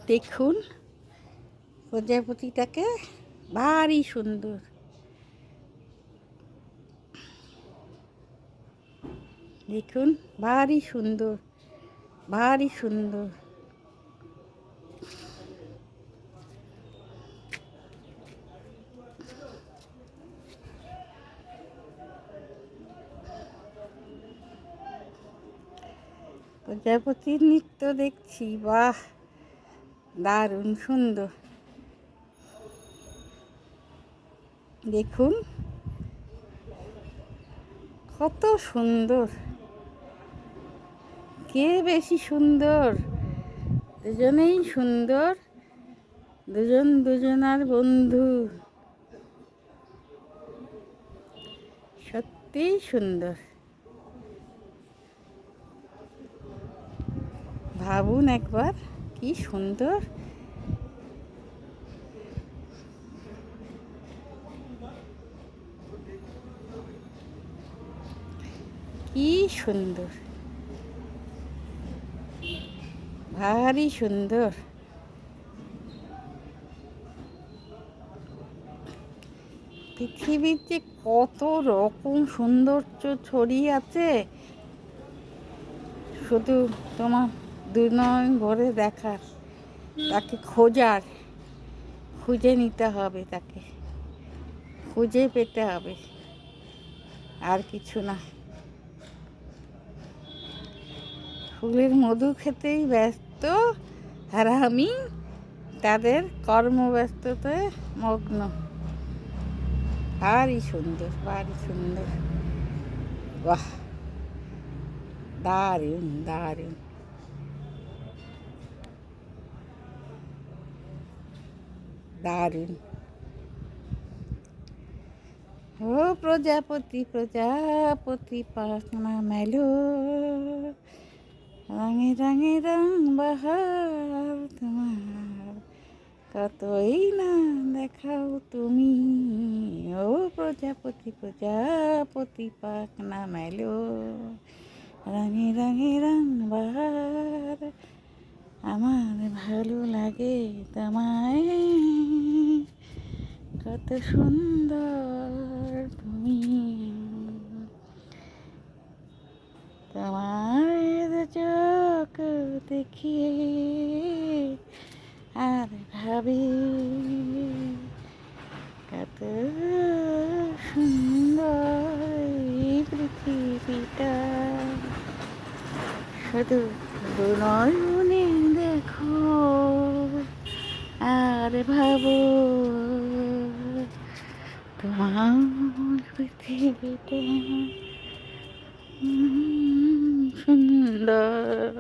দেখুন প্রজাপতিটাকে, ভারী সুন্দর। দেখুন ভারী সুন্দর, ভারী সুন্দর। প্রজাপতির নৃত্য দেখছি, বাহ, দারুণ সুন্দর। দেখুন কত সুন্দর, কে বেশি সুন্দর? দুজনেই সুন্দর, দুজন দুজনার বন্ধু, সত্যিই সুন্দর। ভাবুন একবার, কি সুন্দর। কি সুন্দর, ভারী সুন্দর। পৃথিবীতে কত রকম সৌন্দর্য ছড়িয়ে আছে, শুধু তোমার দুনয়ন ভরে দেখার, তাকে খোঁজার, খুঁজে নিতে হবে, তাকে খুঁজে পেতে হবে, আর কিছু না। ফুলের মধু খেতেই ব্যস্ত, আর আমি তাদের কর্মব্যস্ততায় মগ্ন। ভারী সুন্দর, ভারী সুন্দর, বাহ, দারুণ দারুণ, দারুণ। ও প্রজাপতি প্রজাপতি পাখনা মেলো, রঙে রঙে রং বাহার তোমার, কতই না দেখাও তুমি। ও প্রজাপতি প্রজাপতি পাখনা মেলো, রঙে রঙে রং বাহার, আমার ভালো লাগে তোমায়, কত সুন্দর তুমি। তোমার চোখ দেখি আর ভাবি, কত সুন্দর এই পৃথিবীটা, শুধু দুনয়নে দেখো আর ভাবো, তোমার পৃথিবীটা সুন্দর।